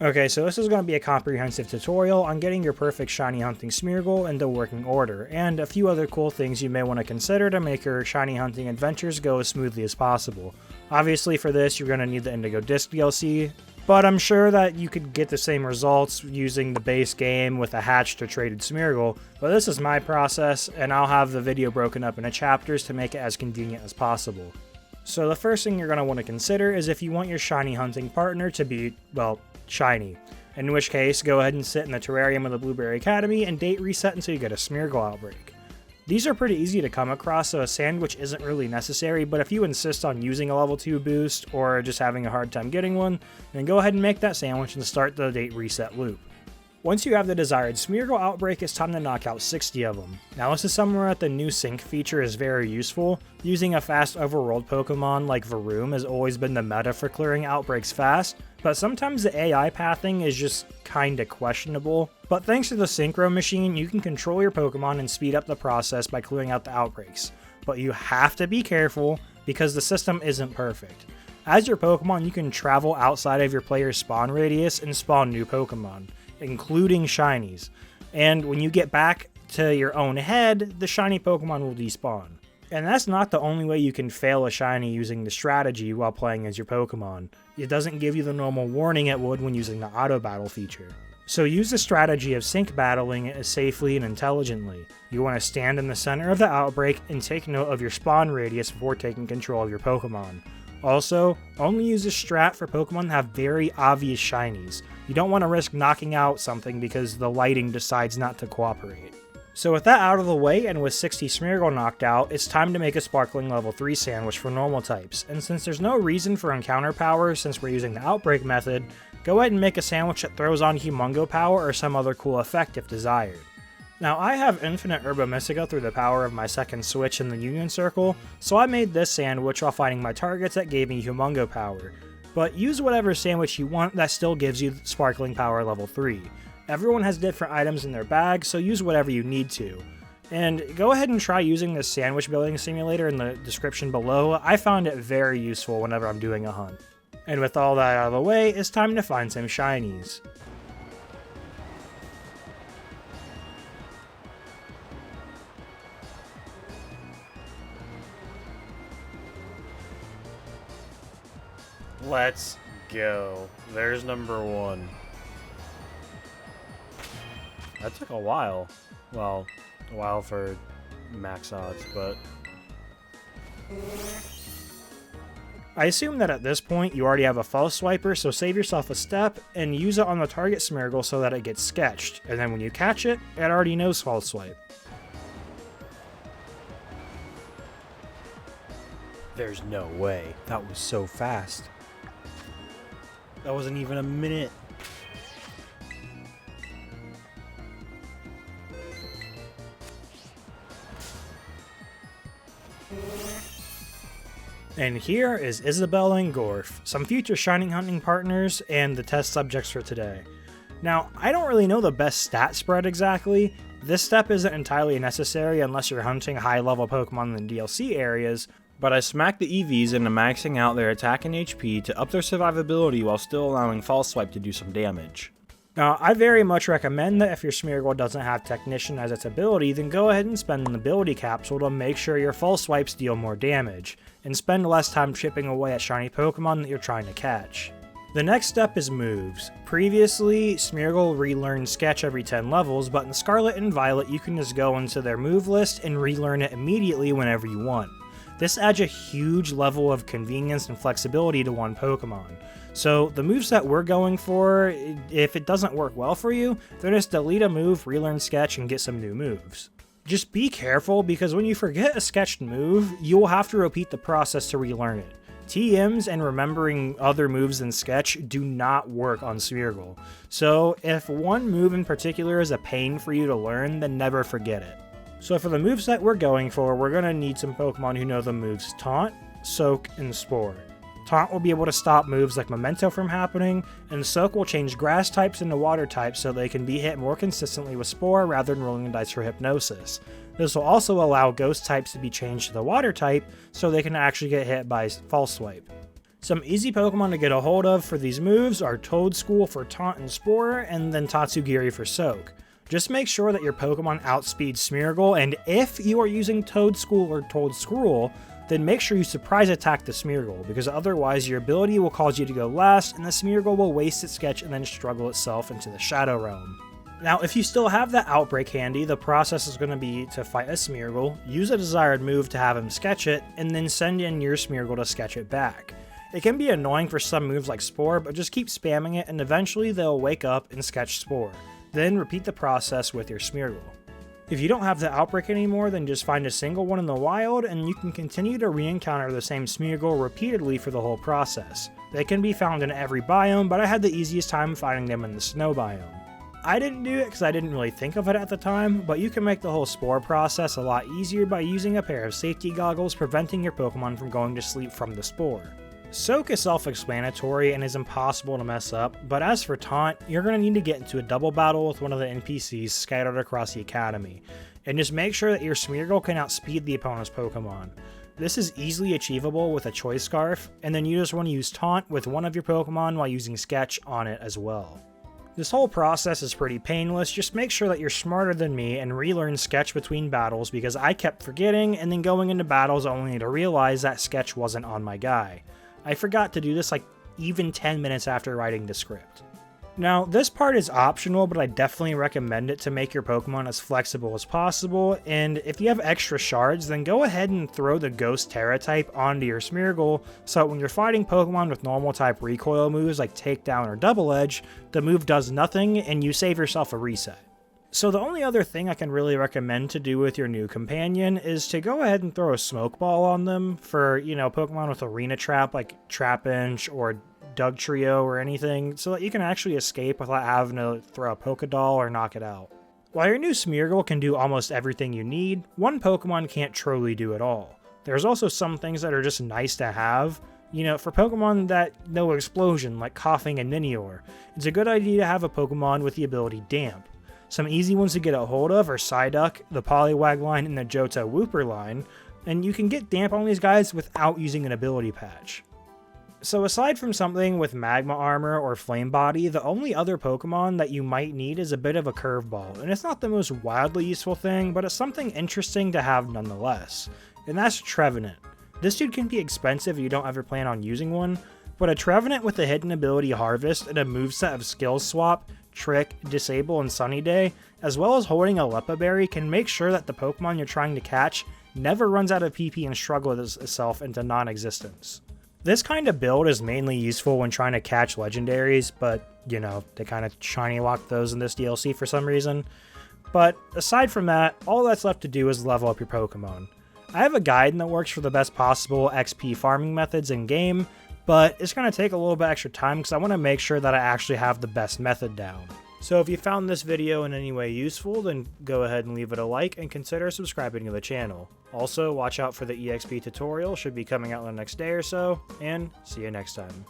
Okay, so this is going to be a comprehensive tutorial on getting your perfect shiny hunting Smeargle into working order, and a few other cool things you may want to consider to make your shiny hunting adventures go as smoothly as possible. Obviously for this you're going to need the Indigo Disc DLC, but I'm sure that you could get the same results using the base game with a hatched or traded Smeargle, but this is my process, and I'll have the video broken up into chapters to make it as convenient as possible. So the first thing you're going to want to consider is if you want your shiny hunting partner to be, well, shiny. In which case, go ahead and sit in the terrarium of the Blueberry Academy and date reset until you get a Smeargle outbreak. These are pretty easy to come across, so a sandwich isn't really necessary, but if you insist on using a level 2 boost or just having a hard time getting one, then go ahead and make that sandwich and start the date reset loop. Once you have the desired Smeargle outbreak, it's time to knock out 60 of them. Now this is somewhere that the new sync feature is very useful. Using a fast overworld Pokemon like Varoom has always been the meta for clearing outbreaks fast, but sometimes the AI pathing is just kinda questionable. But thanks to the Synchro machine, you can control your Pokemon and speed up the process by clearing out the outbreaks. But you have to be careful because the system isn't perfect. As your Pokemon, you can travel outside of your player's spawn radius and spawn new Pokemon, including shinies. And when you get back to your own head, the shiny Pokemon will despawn. And that's not the only way you can fail a shiny using the strategy while playing as your Pokemon. It doesn't give you the normal warning it would when using the auto battle feature. So use the strategy of sync battling it safely and intelligently. You want to stand in the center of the outbreak and take note of your spawn radius before taking control of your Pokemon. Also, only use this strat for Pokemon that have very obvious shinies. You don't want to risk knocking out something because the lighting decides not to cooperate. So with that out of the way, and with 60 Smeargle knocked out, it's time to make a Sparkling level 3 sandwich for normal types, and since there's no reason for encounter power since we're using the Outbreak method, go ahead and make a sandwich that throws on Humongo power or some other cool effect if desired. Now I have infinite Herba Mystica through the power of my second switch in the Union Circle, so I made this sandwich while fighting my targets that gave me Humongo power, but use whatever sandwich you want that still gives you Sparkling power level 3. Everyone has different items in their bag, so use whatever you need to. And go ahead and try using this sandwich building simulator in the description below. I found it very useful whenever I'm doing a hunt. And with all that out of the way, it's time to find some shinies. Let's go. There's number one. That took a while. Well, a while for max odds, but... I assume that at this point you already have a false swiper, so save yourself a step and use it on the target Smeargle so that it gets sketched, and then when you catch it, it already knows false swipe. There's no way. That was so fast. That wasn't even a minute. And here is Isabelle and Gorf, some future shining hunting partners, and the test subjects for today. Now, I don't really know the best stat spread exactly. This step isn't entirely necessary unless you're hunting high-level Pokemon in the DLC areas, but I smacked the EVs into maxing out their attack and HP to up their survivability while still allowing False Swipe to do some damage. Now, I very much recommend that if your Smeargle doesn't have Technician as its ability, then go ahead and spend an ability capsule to make sure your False Swipes deal more damage, and spend less time chipping away at shiny Pokemon that you're trying to catch. The next step is moves. Previously, Smeargle relearned Sketch every 10 levels, but in Scarlet and Violet you can just go into their move list and relearn it immediately whenever you want. This adds a huge level of convenience and flexibility to one Pokemon. So the moveset we're going for, if it doesn't work well for you, then just delete a move, relearn Sketch, and get some new moves. Just be careful, because when you forget a sketched move, you will have to repeat the process to relearn it. TMs and remembering other moves than Sketch do not work on Smeargle. So if one move in particular is a pain for you to learn, then never forget it. So for the moveset we're going for, we're going to need some Pokemon who know the moves Taunt, Soak, and Spore. Taunt will be able to stop moves like Memento from happening, and Soak will change grass types into water types so they can be hit more consistently with Spore rather than rolling the dice for Hypnosis. This will also allow Ghost types to be changed to the water type so they can actually get hit by False Swipe. Some easy Pokemon to get a hold of for these moves are Toedscool for Taunt and Spore, and then Tatsugiri for Soak. Just make sure that your Pokemon outspeeds Smeargle, and if you are using Toedscool or Toedscruel, then make sure you surprise attack the Smeargle, because otherwise your ability will cause you to go last, and the Smeargle will waste its sketch and then struggle itself into the Shadow Realm. Now, if you still have that Outbreak handy, the process is going to be to fight a Smeargle, use a desired move to have him sketch it, and then send in your Smeargle to sketch it back. It can be annoying for some moves like Spore, but just keep spamming it and eventually they'll wake up and sketch Spore. Then repeat the process with your Smeargle. If you don't have the Outbreak anymore, then just find a single one in the wild and you can continue to re-encounter the same Smeargle repeatedly for the whole process. They can be found in every biome, but I had the easiest time finding them in the snow biome. I didn't do it because I didn't really think of it at the time, but you can make the whole Spore process a lot easier by using a pair of safety goggles preventing your Pokemon from going to sleep from the Spore. Soak is self-explanatory and is impossible to mess up, but as for Taunt, you're going to need to get into a double battle with one of the NPCs scattered across the academy, and just make sure that your Smeargle can outspeed the opponent's Pokemon. This is easily achievable with a Choice Scarf, and then you just want to use Taunt with one of your Pokemon while using Sketch on it as well. This whole process is pretty painless, just make sure that you're smarter than me and relearn Sketch between battles because I kept forgetting and then going into battles only to realize that Sketch wasn't on my guy. I forgot to do this like even 10 minutes after writing the script. Now, this part is optional, but I definitely recommend it to make your Pokemon as flexible as possible, and if you have extra shards, then go ahead and throw the Ghost Terra type onto your Smeargle, so when you're fighting Pokemon with normal type recoil moves like Takedown or Double Edge, the move does nothing and you save yourself a reset. So the only other thing I can really recommend to do with your new companion is to go ahead and throw a Smoke Ball on them for, Pokemon with Arena Trap like Trapinch or Dugtrio or anything, so that you can actually escape without having to throw a Pokédoll or knock it out. While your new Smeargle can do almost everything you need, one Pokemon can't truly do it all. There's also some things that are just nice to have. For Pokemon that know Explosion, like Coughing and Minior, it's a good idea to have a Pokemon with the ability Damp. Some easy ones to get a hold of are Psyduck, the Poliwag line, and the Johto Wooper line, and you can get Damp on these guys without using an ability patch. So aside from something with Magma Armor or Flame Body, the only other Pokemon that you might need is a bit of a curveball, and it's not the most wildly useful thing, but it's something interesting to have nonetheless, and that's Trevenant. This dude can be expensive if you don't ever plan on using one, but a Trevenant with a hidden ability Harvest and a moveset of Skills Swap, Trick, Disable, and Sunny Day, as well as holding a Leppa Berry, can make sure that the Pokemon you're trying to catch never runs out of PP and struggles itself into non-existence. This kind of build is mainly useful when trying to catch legendaries, but, they kind of shiny lock those in this DLC for some reason. But aside from that, all that's left to do is level up your Pokemon. I have a guide in the works for the best possible XP farming methods in-game, but it's going to take a little bit extra time because I want to make sure that I actually have the best method down. So if you found this video in any way useful, then go ahead and leave it a like and consider subscribing to the channel. Also, watch out for the EXP tutorial, should be coming out in the next day or so, and see you next time.